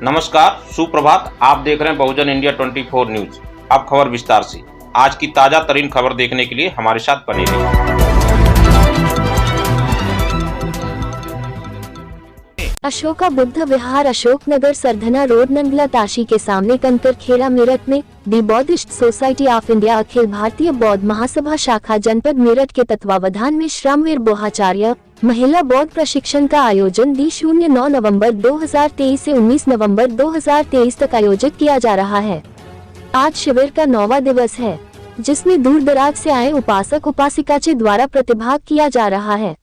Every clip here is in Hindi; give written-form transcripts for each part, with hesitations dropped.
नमस्कार, सुप्रभात। आप देख रहे हैं बहुजन इंडिया 24 न्यूज। अब खबर विस्तार से। आज की ताजा तरीन खबर देखने के लिए हमारे साथ बने रहिए। अशोका बुद्ध विहार अशोकनगर सरधना रोड नंगला ताशी के सामने कंकरखेड़ा मेरठ में दी Buddhist society of India Akhil Bharatiya बौद्ध महासभा शाखा जनपद मेरठ के तत्वावधान में श्रमवीर बोहाचार्य महिला बौद्ध प्रशिक्षण का आयोजन 9 नवंबर 2023 से 19 नवंबर 2023 तक आयोजित किया जा रहा है। आज शिविर का 9वां दिवस है, जिसमें दूर दराज से आए उपासक उपासिकाचे द्वारा प्रतिभाग किया जा रहा है।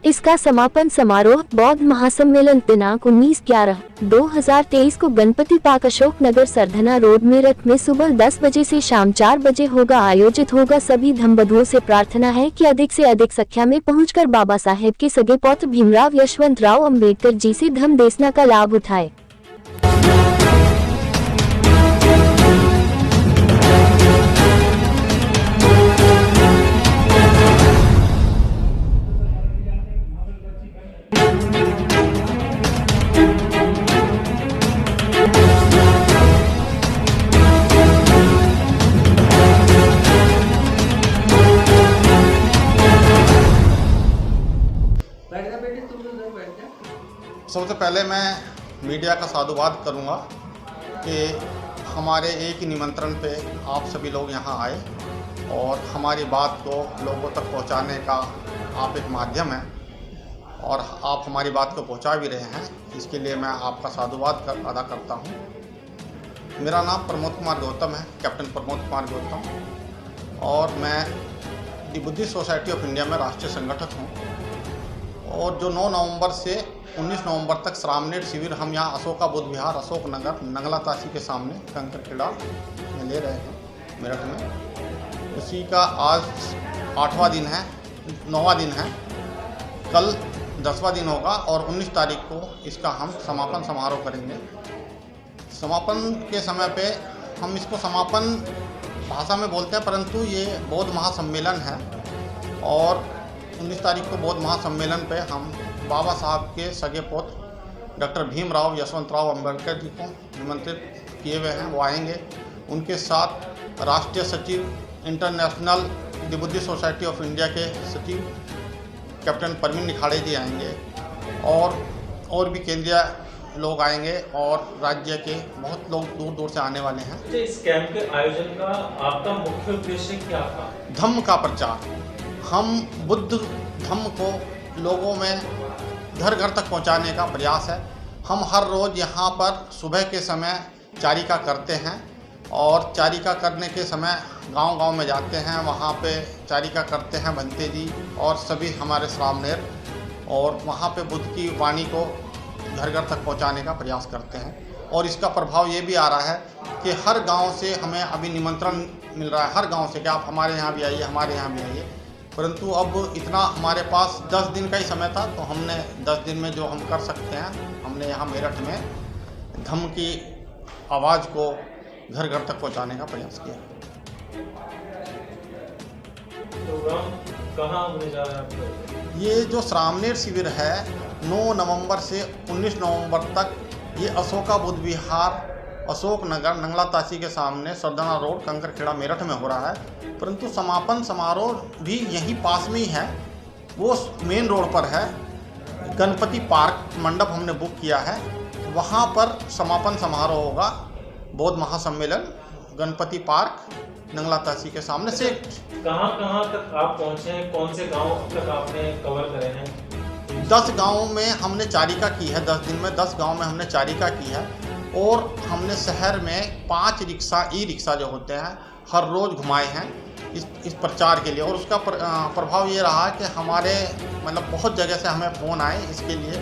इसका समापन समारोह बौद्ध महासम्मेलन दिनांक 19/11/2023 को गणपति पार्क अशोकनगर सरधना रोड मेरठ में सुबह 10 बजे से शाम 4 बजे आयोजित होगा। सभी धम्मबंधुओं से प्रार्थना है कि अधिक से अधिक संख्या में पहुंचकर बाबा साहेब के सगे पौत्र भीमराव यशवंतराव अम्बेडकर जी से धम्म देशना का लाभ उठाए। सबसे पहले मैं मीडिया का साधुवाद करूंगा कि हमारे एक ही निमंत्रण पे आप सभी लोग यहां आए और हमारी बात को लोगों तक पहुंचाने का आप एक माध्यम है और आप हमारी बात को पहुंचा भी रहे हैं। इसके लिए मैं आपका साधुवाद अदा करता हूं। मेरा नाम प्रमोद कुमार गौतम है, कैप्टन प्रमोद कुमार गौतम, और मैं दी बुद्धिस्ट सोसाइटी ऑफ इंडिया में राष्ट्रीय संगठक हूं। और जो 9 नवंबर से 19 नवंबर तक श्रामनेर शिविर हम यहाँ अशोका बुद्ध विहार अशोकनगर नंगला ताशी के सामने कंकरखेड़ा में ले रहे हैं मेरठ में, उसी का आज 8वां दिन है, 9वां दिन है। कल 10वां दिन होगा और 19 तारीख को इसका हम समापन समारोह करेंगे। समापन के समय पे हम इसको समापन भाषा में बोलते हैं, परंतु ये बौद्ध महासम्मेलन है और 19 तारीख को बौद्ध महासम्मेलन पे हम बाबा साहब के सगे पुत्र डॉक्टर भीमराव यशवंतराव अम्बेडकर जी को निमंत्रित किए हुए हैं, वो आएंगे। उनके साथ राष्ट्रीय सचिव international the Buddhist society of India के सचिव कैप्टन परवीन निखाड़े जी आएंगे और भी केंद्रीय लोग आएंगे और राज्य के बहुत लोग दूर दूर से आने वाले हैं। इस कैंप के आयोजन का आपका मुख्य उद्देश्य क्या था? धम्म का प्रचार। हम बुद्ध धम्म को लोगों में घर घर तक पहुंचाने का प्रयास है। हम हर रोज़ यहाँ पर सुबह के समय चारिका करते हैं और चारिका करने के समय गांव-गांव में जाते हैं, वहाँ पे चारिका करते हैं भंते जी और सभी हमारे श्रामनेर, और वहाँ पे बुद्ध की वाणी को घर घर तक पहुँचाने का प्रयास करते हैं। और इसका प्रभाव ये भी आ रहा है कि हर गाँव से हमें अभी निमंत्रण मिल रहा है, हर गाँव से कि आप हमारे यहाँ भी आइए, हमारे यहाँ भी आइए। परंतु अब इतना हमारे पास 10 दिन का ही समय था, तो हमने 10 दिन में जो हम कर सकते हैं, हमने यहाँ मेरठ में धम्म की आवाज़ को घर घर तक पहुँचाने का प्रयास किया। प्रोग्राम कहाँ होने जा रहा है? ये जो श्रामनेर शिविर है 9 नवंबर से 19 नवंबर तक ये अशोका बुद्ध विहार अशोकनगर नंगला ताशी के सामने सरधना रोड कंकरखेड़ा मेरठ में हो रहा है। परंतु समापन समारोह भी यहीं पास में ही है, वो मेन रोड पर है। गणपति पार्क मंडप हमने बुक किया है, वहाँ पर समापन समारोह होगा। बौद्ध महासम्मेलन गणपति पार्क नंगला ताशी के सामने से। कहाँ तक आप पहुँचे हैं? कौन से गांव तक आपने कवर करे हैं? 10 गाँवों में हमने चारिका की है। 10 दिन में 10 गाँव में हमने चारिका की है और हमने शहर में 5 रिक्शा ई रिक्शा जो होते हैं हर रोज़ घुमाए हैं इस प्रचार के लिए। और उसका प्रभाव ये रहा कि हमारे मतलब बहुत जगह से हमें फ़ोन आए इसके लिए,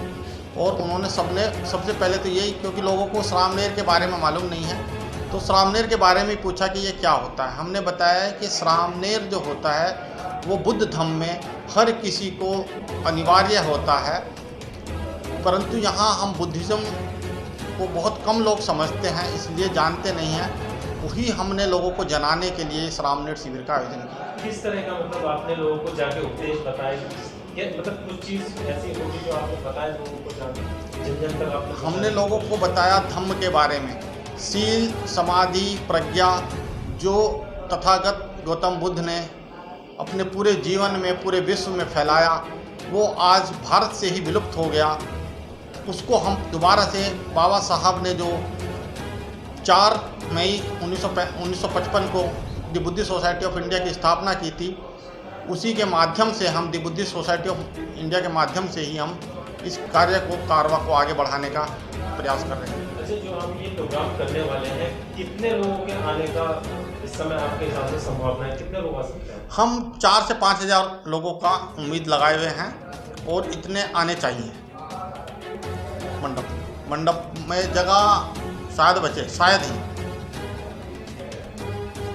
और उन्होंने सबसे पहले तो यही, क्योंकि लोगों को श्रामनेर के बारे में मालूम नहीं है, तो श्रामनेर के बारे में पूछा कि ये क्या होता है। हमने बताया कि श्रामनेर जो होता है वो बुद्ध धम्म में हर किसी को अनिवार्य होता है, परंतु यहाँ हम बुद्धिज़्म को बहुत कम लोग समझते हैं, इसलिए जानते नहीं हैं। वही हमने लोगों को जनाने के लिए श्रामनेर शिविर का आयोजन किया। किस तरह का मतलब आपने लोगों को जाके उपदेश बताए? क्या मतलब कुछ चीज़ ऐसी होगी जो आपने बताया लोगों को जन जन तक आपने हमने लोगों को बताया धम्म के बारे में, शील समाधि प्रज्ञा जो तथागत गौतम बुद्ध ने अपने पूरे जीवन में पूरे विश्व में फैलाया, वो आज भारत से ही विलुप्त हो गया। उसको हम दोबारा से बाबा साहब ने जो 4 मई 1955 को दी बुद्धिस्ट सोसाइटी ऑफ इंडिया की स्थापना की थी, उसी के माध्यम से हम दी बुद्धिस्ट सोसाइटी ऑफ इंडिया के माध्यम से ही हम इस कारवा को आगे बढ़ाने का प्रयास कर रहे हैं। अच्छा, जो हम ये प्रोग्राम करने वाले हैं, कितने लोगों के आने का इस समय आपके हिसाब से संभावना है, कितने लोग आ सकते हैं? हम 4 से 5 हज़ार लोगों का उम्मीद लगाए हुए हैं और इतने आने चाहिए। मंडप में जगह शायद बचे, शायद ही।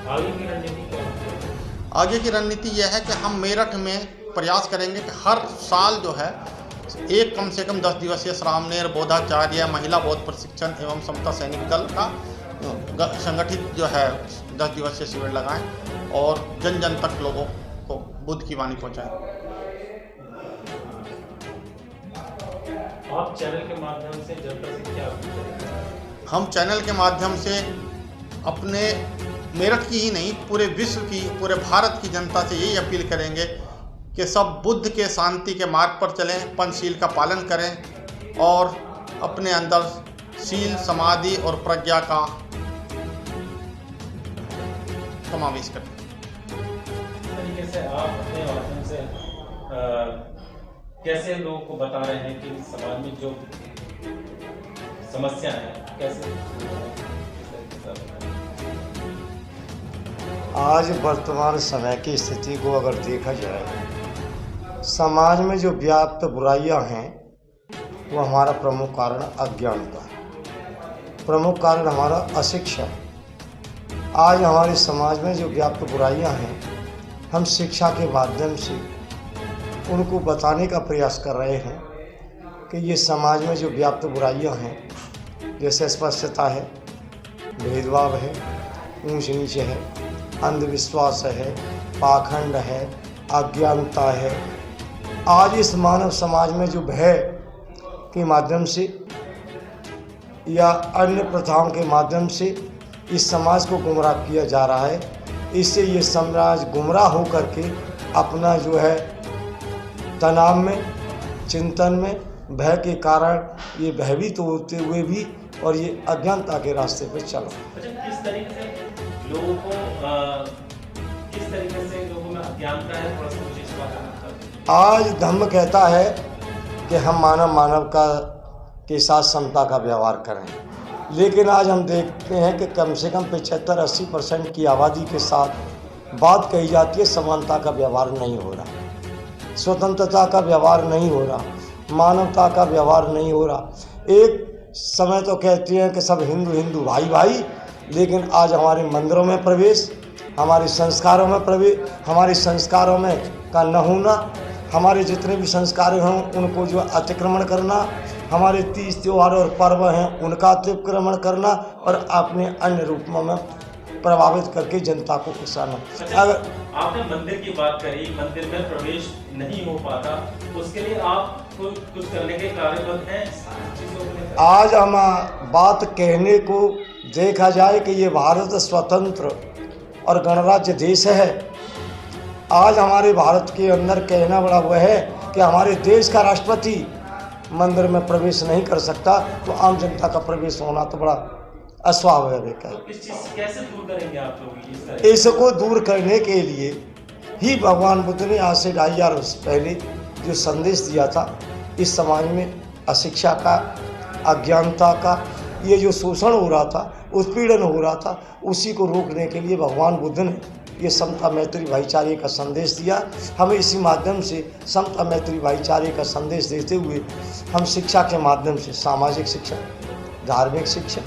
आगे की रणनीति क्या है? आगे की रणनीति यह है कि हम मेरठ में प्रयास करेंगे कि हर साल जो है एक कम से कम 10 दिवसीय श्रामणेर बोधाचार्य महिला बौद्ध प्रशिक्षण एवं समता सैनिक दल का संगठित जो है 10 दिवसीय शिविर लगाएं और जन जन तक लोगों को बुद्ध की वाणी पहुंचाएं। आप चैनल के माध्यम से जनता से क्या अपील करेंगे? हम चैनल के माध्यम से अपने मेरठ की ही नहीं पूरे विश्व की, पूरे भारत की जनता से यही अपील करेंगे कि सब बुद्ध के शांति के मार्ग पर चलें, पंचशील का पालन करें और अपने अंदर शील समाधि और प्रज्ञा का समावेश करें। इस तरीके से आप अपने माध्यम से कैसे लोगों को बता रहे हैं कि समाज में जो समस्या है कैसे? आज वर्तमान समय की स्थिति को अगर देखा जाए, समाज में जो व्याप्त बुराइयां हैं वो हमारा प्रमुख कारण अज्ञानता है, प्रमुख कारण हमारा अशिक्षा है। आज हमारे समाज में जो व्याप्त बुराइयां हैं, हम शिक्षा के माध्यम से उनको बताने का प्रयास कर रहे हैं कि ये समाज में जो व्याप्त बुराइयां हैं, जैसे अस्पृश्यता है, भेदभाव है, ऊंच नीच है, अंधविश्वास है, पाखंड है, अज्ञानता है। आज इस मानव समाज में जो भय के माध्यम से या अन्य प्रथाओं के माध्यम से इस समाज को गुमराह किया जा रहा है, इससे ये समाज गुमराह हो करके अपना जो है तनाव में, चिंतन में, भय के कारण ये भयभीत होते हुए भी और ये अज्ञानता के रास्ते पर चला। अच्छा, किस तरीके से लोगों में अज्ञानता है, थोड़ा सा मुझे इस बारे में बताइए। आज धम्म कहता है कि हम मानव के साथ समता का व्यवहार करें, लेकिन आज हम देखते हैं कि कम से कम 75-80% की आबादी के साथ बात कही जाती है, समानता का व्यवहार नहीं हो रहा, स्वतंत्रता का व्यवहार नहीं हो रहा, मानवता का व्यवहार नहीं हो रहा। एक समय तो कहते हैं कि सब हिंदू भाई भाई, लेकिन आज हमारे मंदिरों में प्रवेश, हमारे संस्कारों में प्रवेश, हमारे संस्कारों में का न होना, हमारे जितने भी संस्कार हों उनको जो अतिक्रमण करना, हमारे तीज त्यौहार और पर्व हैं उनका अतिक्रमण करना और अपने अन्य रूपों में प्रभावित करके जनता को उकसाना। अगर आपने मंदिर की बात करी, मंदिर में प्रवेश नहीं हो पाता, उसके लिए आप कुछ करने के कार्यबद्ध हैं? आज हम बात कहने को देखा जाए कि ये भारत स्वतंत्र और गणराज्य देश है। आज हमारे भारत के अंदर कहना बड़ा वह है कि हमारे देश का राष्ट्रपति मंदिर में प्रवेश नहीं कर सकता, तो आम जनता का प्रवेश होना तो बड़ा अस्वाभाविक है। इस चीज कैसे दूर करेंगे आप लोग? इसको दूर करने के लिए ही भगवान बुद्ध ने आज से 2500 वर्ष पहले जो संदेश दिया था, इस समाज में अशिक्षा का, अज्ञानता का, ये जो शोषण हो रहा था, उत्पीड़न हो रहा था, उसी को रोकने के लिए भगवान बुद्ध ने ये समता मैत्री भाईचारे का संदेश दिया। हमें इसी माध्यम से समता मैत्री भाईचारे का संदेश देते हुए हम शिक्षा के माध्यम से सामाजिक शिक्षा, धार्मिक शिक्षा,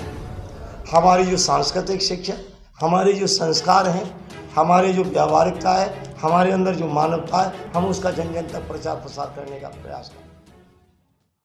हमारी जो सांस्कृतिक शिक्षा, हमारे जो संस्कार हैं, हमारे जो व्यावहारिकता है, हमारे अंदर जो मानवता है, हम उसका जन जन तक प्रचार प्रसार करने का प्रयास करें।